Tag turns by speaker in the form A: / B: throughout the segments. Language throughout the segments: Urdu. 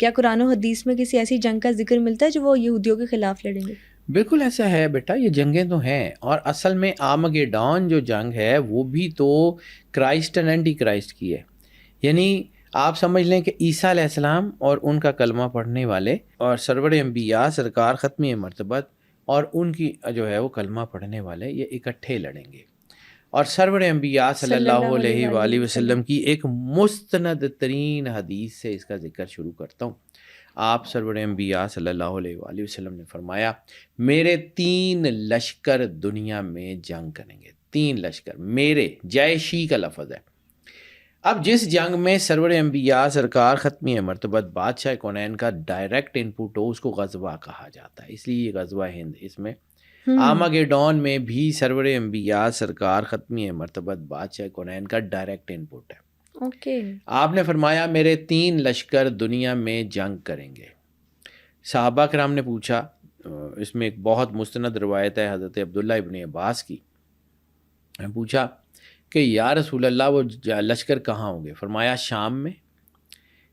A: کیا قرآن و حدیث میں کسی ایسی جنگ کا ذکر ملتا ہے جو وہ یہودیوں کے خلاف لڑیں گے؟
B: بالکل ایسا ہے بیٹا، یہ جنگیں تو ہیں، اور اصل میں آرمگیڈون جو جنگ ہے وہ بھی تو کرائسٹ اینڈ اینٹی کرائسٹ کی ہے. یعنی آپ سمجھ لیں کہ عیسیٰ علیہ السلام اور ان کا کلمہ پڑھنے والے اور سرور انبیاء سرکار ختمی مرتبت اور ان کی جو ہے وہ کلمہ پڑھنے والے یہ اکٹھے لڑیں گے. اور سرور انبیاء صلی اللہ علیہ وآلہ وسلم کی ایک مستند ترین حدیث سے اس کا ذکر شروع کرتا ہوں. آپ سرور انبیاء صلی اللہ علیہ وآلہ وسلم نے فرمایا میرے 3 لشکر دنیا میں جنگ کریں گے. 3 لشکر میرے، جیشی کا لفظ ہے. اب جس جنگ میں سرور انبیاء سرکار ختمی مرتبت بادشاہ کونین کا ڈائریکٹ انپوٹ ہو اس کو غزوہ کہا جاتا ہے، اس لیے یہ غزوہ ہند. اس میں آرمگیڈون میں بھی سرور انبیاء سرکار ختمی مرتبت بادشاہ کونین کا ڈائریکٹ انپوٹ ہے. آپ نے فرمایا میرے 3 لشکر دنیا میں جنگ کریں گے. صحابہ کرام نے پوچھا، اس میں ایک بہت مستند روایت ہے حضرت عبداللہ ابن عباس کی، پوچھا کہ یا رسول اللہ وہ لشکر کہاں ہوں گے؟ فرمایا شام میں،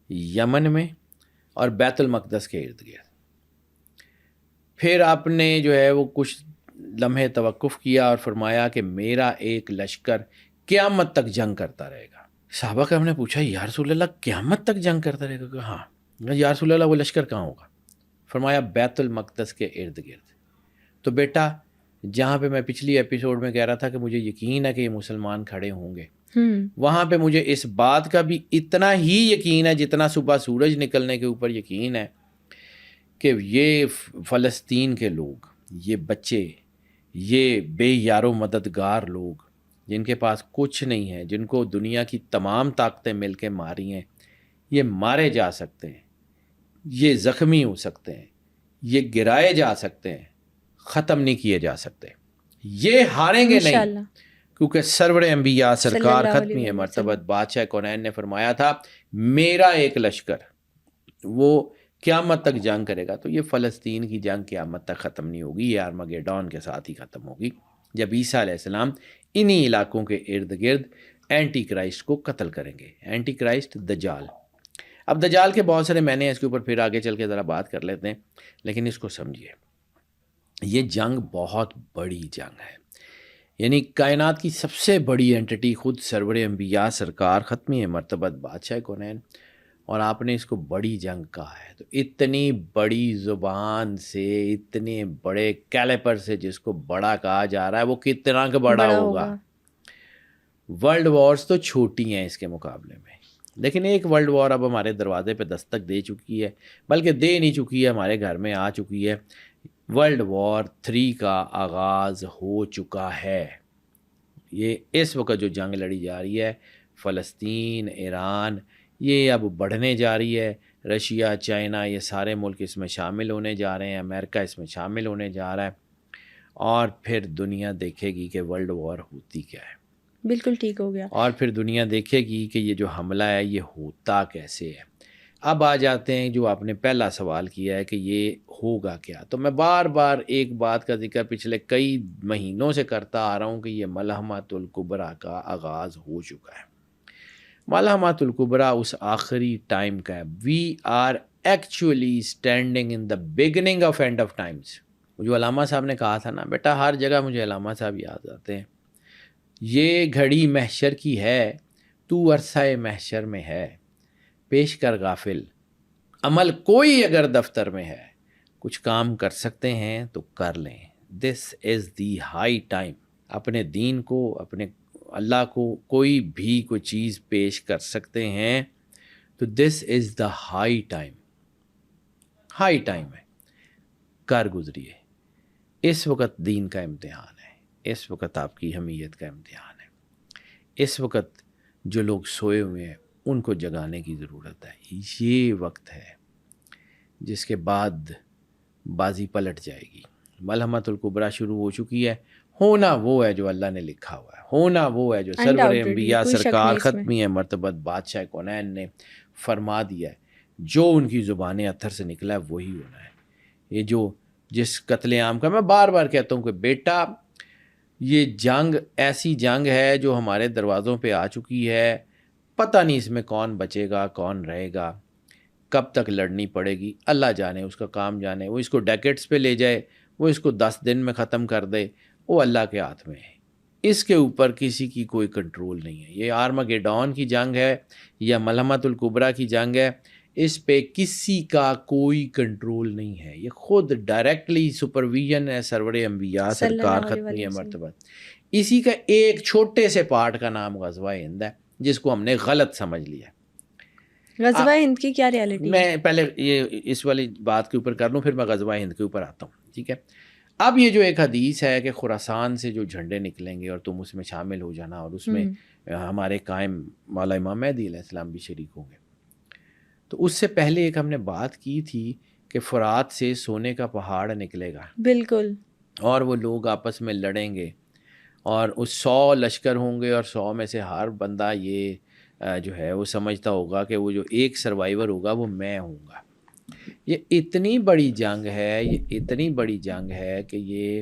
B: یمن میں اور بیت المقدس کے ارد گرد. پھر آپ نے جو ہے وہ کچھ لمحے توقف کیا اور فرمایا کہ میرا ایک لشکر قیامت تک جنگ کرتا رہے گا. صحابہ کرام نے پوچھا یا رسول اللہ قیامت تک جنگ کرتا رہے گا؟ کہ ہاں. یا رسول اللہ وہ لشکر کہاں ہوگا؟ فرمایا بیت المقدس کے ارد گرد. تو بیٹا جہاں پہ میں پچھلی ایپیسوڈ میں کہہ رہا تھا کہ مجھے یقین ہے کہ یہ مسلمان کھڑے ہوں گے، وہاں پہ مجھے اس بات کا بھی اتنا ہی یقین ہے جتنا صبح سورج نکلنے کے اوپر یقین ہے کہ یہ فلسطین کے لوگ، یہ بچے، یہ بے یار و مددگار لوگ جن کے پاس کچھ نہیں ہے، جن کو دنیا کی تمام طاقتیں مل کے ماری ہیں، یہ مارے جا سکتے ہیں، یہ زخمی ہو سکتے ہیں، یہ گرائے جا سکتے ہیں، ختم نہیں کیے جا سکتے. یہ ہاریں گے نہیں، کیونکہ سرور انبیاء سرکار ختمی مرتبت بادشاہ کونین نے فرمایا تھا میرا ایک لشکر وہ قیامت تک جنگ کرے گا. تو یہ فلسطین کی جنگ قیامت تک ختم نہیں ہوگی، یہ آرمگیڈون کے ساتھ ہی ختم ہوگی جب عیسیٰ علیہ السلام انہی علاقوں کے ارد گرد اینٹی کرائسٹ کو قتل کریں گے. اینٹی کرائسٹ دجال. اب دجال کے بہت سارے میں نے اس کے اوپر پھر آگے چل کے ذرا بات کر لیتے ہیں، لیکن اس کو سمجھیے یہ جنگ بہت بڑی جنگ ہے. یعنی کائنات کی سب سے بڑی اینٹی خود سرور انبیاء سرکار ختمی مرتبت بادشاہ کونین، اور آپ نے اس کو بڑی جنگ کہا ہے. تو اتنی بڑی زبان سے، اتنے بڑے کیلیپر سے جس کو بڑا کہا جا رہا ہے وہ کتنا کا بڑا ہوگا. ورلڈ وارز تو چھوٹی ہیں اس کے مقابلے میں، لیکن ایک ورلڈ وار اب ہمارے دروازے پہ دستک دے چکی ہے، بلکہ دے نہیں چکی ہے، ہمارے گھر میں آ چکی ہے. ورلڈ وار 3 کا آغاز ہو چکا ہے. یہ اس وقت جو جنگ لڑی جا رہی ہے فلسطین، ایران، یہ اب بڑھنے جا رہی ہے. رشیا، چائنا، یہ سارے ملک اس میں شامل ہونے جا رہے ہیں، امریکہ اس میں شامل ہونے جا رہا ہے، اور پھر دنیا دیکھے گی کہ ورلڈ وار ہوتی کیا ہے.
A: بالکل ٹھیک ہو گیا. اور
B: پھر دنیا دیکھے گی کہ یہ جو حملہ ہے یہ ہوتا کیسے ہے. اب آ جاتے ہیں جو آپ نے پہلا سوال کیا ہے کہ یہ ہوگا کیا. تو میں بار بار ایک بات کا ذکر پچھلے کئی مہینوں سے کرتا آ رہا ہوں کہ یہ ملحمۃ الکبریٰ کا آغاز ہو چکا ہے. ملحمۃ الکبریٰ اس آخری ٹائم کا ہے. We are actually standing in the beginning of end of times. جو علامہ صاحب نے کہا تھا نا بیٹا، ہر جگہ مجھے علامہ صاحب یاد آتے ہیں. یہ گھڑی محشر کی ہے، تو عرصہ محشر میں ہے، پیش کر غافل عمل کوئی اگر دفتر میں ہے، کچھ کام کر سکتے ہیں تو کر لیں. دس از دی ہائی ٹائم. اپنے دین کو، اپنے اللہ کو کوئی بھی کوئی چیز پیش کر سکتے ہیں تو this is the high time. High time ہے، کر گزریے. اس وقت دین کا امتحان ہے، اس وقت آپ کی حمیت کا امتحان ہے. اس وقت جو لوگ سوئے ہوئے ہیں ان کو جگانے کی ضرورت ہے. یہ وقت ہے جس کے بعد بازی پلٹ جائے گی. ملحمۃ الکبریٰ شروع ہو چکی ہے. ہونا وہ ہے جو اللہ نے لکھا ہوا ہے، ہونا وہ ہے جو سرور انبیاء سرکار ختمی مرتبت بادشاہ کونین نے فرما دیا ہے. جو ان کی زبان اتھر سے نکلا ہے وہی ہونا ہے. یہ جو جس قتل عام کا میں بار بار کہتا ہوں کہ بیٹا یہ جنگ ایسی جنگ ہے جو ہمارے دروازوں پہ آ چکی ہے. پتہ نہیں اس میں کون بچے گا کون رہے گا. کب تک لڑنی پڑے گی اللہ جانے، اس کا کام جانے، وہ اس کو ڈیکٹس پہ لے جائے، وہ اس کو 10 دن میں ختم کر دے، وہ اللہ کے ہاتھ میں ہے، اس کے اوپر کسی کی کوئی کنٹرول نہیں ہے۔ یہ آرمگیڈون کی جنگ ہے یا ملحمۃ الکبریٰ کی جنگ ہے، اس پہ کسی کا کوئی کنٹرول نہیں ہے، یہ خود ڈائریکٹلی سپرویژن ہے سرور انبیاء
A: صلی
B: سرکار
A: اللہ علیہ
B: ختمی
A: وسلم۔
B: مرتبہ۔ اسی کا ایک چھوٹے سے پارٹ کا نام غزوہ ہند ہے، جس کو ہم نے غلط سمجھ لیا۔
A: غزوہ ہند کی کیا ریالٹی ہے؟
B: میں پہلے یہ اس والی بات کے اوپر کر لوں، پھر میں غزوہ ہند کے اوپر آتا ہوں، ٹھیک ہے؟ اب یہ جو ایک حدیث ہے کہ خراسان سے جو جھنڈے نکلیں گے اور تم اس میں شامل ہو جانا، اور اس میں ہمارے قائم مولا امام مہدی علیہ السلام بھی شریک ہوں گے، تو اس سے پہلے ایک ہم نے بات کی تھی کہ فرات سے سونے کا پہاڑ نکلے گا،
A: بالکل،
B: اور وہ لوگ آپس میں لڑیں گے، اور اس 100 لشکر ہوں گے، اور 100 میں سے ہر بندہ یہ جو ہے وہ سمجھتا ہوگا کہ وہ جو ایک سروائیور ہوگا وہ میں ہوں گا۔ یہ اتنی بڑی جنگ ہے، یہ اتنی بڑی جنگ ہے کہ یہ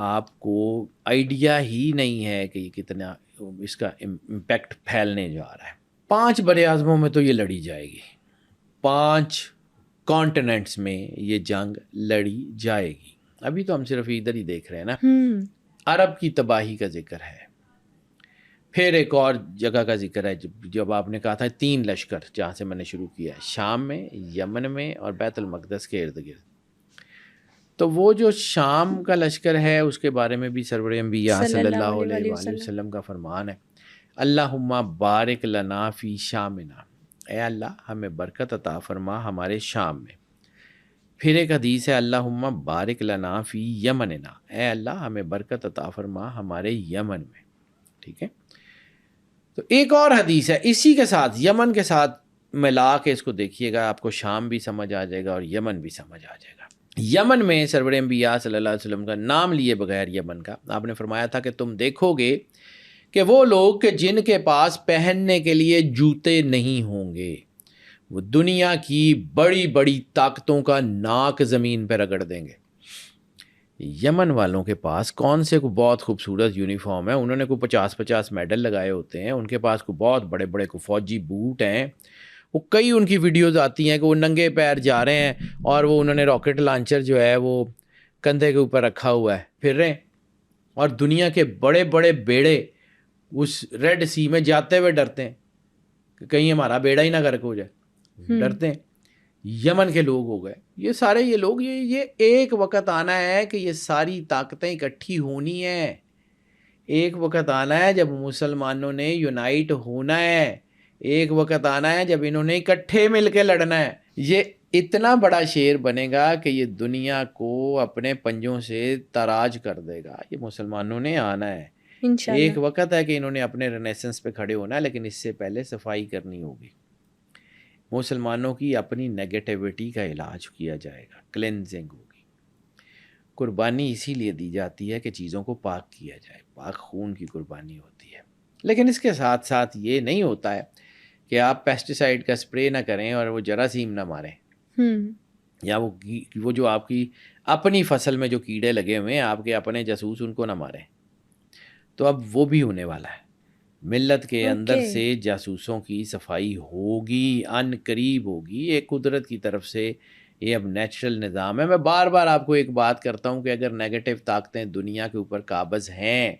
B: آپ کو آئیڈیا ہی نہیں ہے کہ یہ کتنا اس کا امپیکٹ پھیلنے جا رہا ہے۔ 5 بر اعظموں میں تو یہ لڑی جائے گی، 5 کانٹیننٹس میں یہ جنگ لڑی جائے گی۔ ابھی تو ہم صرف ادھر ہی دیکھ رہے ہیں نا، عرب کی تباہی کا ذکر ہے، پھر ایک اور جگہ کا ذکر ہے، جب آپ نے کہا تھا 3 لشکر جہاں سے میں نے شروع کیا ہے، شام میں، یمن میں، اور بیت المقدس کے ارد گرد۔ تو وہ جو شام کا لشکر ہے اس کے بارے میں بھی سرور انبیاء صلی اللہ علیہ وآلہ وسلم کا فرمان ہے، اللہم بارک لنا فی شامنا، اے اللہ ہمیں برکت عطا فرما ہمارے شام میں۔ پھر ایک حدیث ہے اللہم بارک لنا فی یمننا، اے اللہ ہمیں برکت عطا فرما ہمارے یمن میں، ٹھیک ہے؟ تو ایک اور حدیث ہے اسی کے ساتھ، یمن کے ساتھ ملا کے اس کو دیکھیے گا، آپ کو شام بھی سمجھ آ جائے گا اور یمن بھی سمجھ آ جائے گا۔ یمن میں سرور انبیاء صلی اللہ علیہ وسلم کا نام لیے بغیر یمن کا، آپ نے فرمایا تھا کہ تم دیکھو گے کہ وہ لوگ کہ جن کے پاس پہننے کے لیے جوتے نہیں ہوں گے، وہ دنیا کی بڑی بڑی طاقتوں کا ناک زمین پہ رگڑ دیں گے۔ یمن والوں کے پاس کون سے کو بہت خوبصورت یونیفارم ہے، انہوں نے کوئی 50 میڈل لگائے ہوتے ہیں، ان کے پاس کو بہت بڑے بڑے کو فوجی بوٹ ہیں، وہ کئی ان کی ویڈیوز آتی ہیں کہ وہ ننگے پیر جا رہے ہیں اور وہ انہوں نے راکٹ لانچر جو ہے وہ کندھے کے اوپر رکھا ہوا ہے، پھر رہے ہیں، اور دنیا کے بڑے بڑے بیڑے اس ریڈ سی میں جاتے ہوئے ڈرتے ہیں کہ کہیں ہمارا بیڑا ہی نہ غرق ہو جائے، ڈرتے ہیں۔ یمن کے لوگ ہو گئے یہ سارے، یہ لوگ یہ ایک وقت آنا ہے کہ یہ ساری طاقتیں اکٹھی ہونی ہیں، ایک وقت آنا ہے جب مسلمانوں نے یونائٹ ہونا ہے، ایک وقت آنا ہے جب انہوں نے اکٹھے مل کے لڑنا ہے۔ یہ اتنا بڑا شیر بنے گا کہ یہ دنیا کو اپنے پنجوں سے تاراج کر دے گا، یہ مسلمانوں نے آنا ہے۔ ایک وقت ہے کہ انہوں نے اپنے رینیسنس پہ کھڑے ہونا ہے، لیکن اس سے پہلے صفائی کرنی ہوگی، مسلمانوں کی اپنی نیگیٹیوٹی کا علاج کیا جائے گا، کلینزنگ ہوگی۔ قربانی اسی لیے دی جاتی ہے کہ چیزوں کو پاک کیا جائے، پاک خون کی قربانی ہوتی ہے، لیکن اس کے ساتھ ساتھ یہ نہیں ہوتا ہے کہ آپ پیسٹیسائڈ کا سپرے نہ کریں اور وہ جراثیم نہ ماریں، یا وہ جو آپ کی اپنی فصل میں جو کیڑے لگے ہوئے ہیں، آپ کے اپنے جاسوس، ان کو نہ ماریں۔ تو اب وہ بھی ہونے والا ہے، ملت کے اندر سے جاسوسوں کی صفائی ہوگی، ان قریب ہوگی، یہ قدرت کی طرف سے یہ اب نیچرل نظام ہے۔ میں بار بار آپ کو ایک بات کرتا ہوں کہ اگر نیگیٹو طاقتیں دنیا کے اوپر قابض ہیں،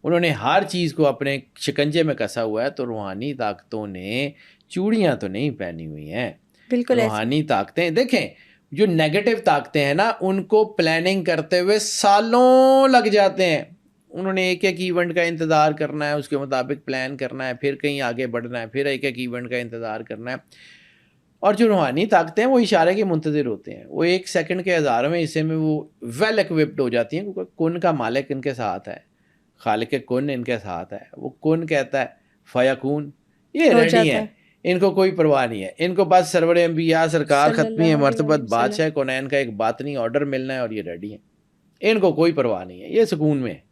B: انہوں نے ہر چیز کو اپنے شکنجے میں کسا ہوا ہے، تو روحانی طاقتوں نے چوڑیاں تو نہیں پہنی ہوئی ہیں،
A: بالکل
B: روحانی طاقتیں دیکھیں، جو نیگیٹو طاقتیں ہیں نا، ان کو پلاننگ کرتے ہوئے سالوں لگ جاتے ہیں، انہوں نے ایک ایک ایونٹ کا انتظار کرنا ہے، اس کے مطابق پلان کرنا ہے، پھر کہیں آگے بڑھنا ہے، پھر ایک ایک ایونٹ کا انتظار کرنا ہے۔ اور جو روحانی طاقتیں ہیں وہ اشارے کے منتظر ہوتے ہیں، وہ 1 سیکنڈ کے 1000ویں حصے میں وہ ویل ایکوپڈ ہو جاتی ہیں، کیونکہ کن کا مالک ان کے ساتھ ہے، خالق کن ان کے ساتھ ہے، وہ کن کہتا ہے فیکون، یہ ریڈی ہیں، ان کو کوئی پرواہ نہیں ہے، ان کو بس سرور انبیاء سرکار ختمی مرتبت بادشاہ کونین کا ایک باطنی آرڈر ملنا ہے اور یہ ریڈی ہیں، ان کو کوئی پرواہ نہیں ہے، یہ سکون میں ہے۔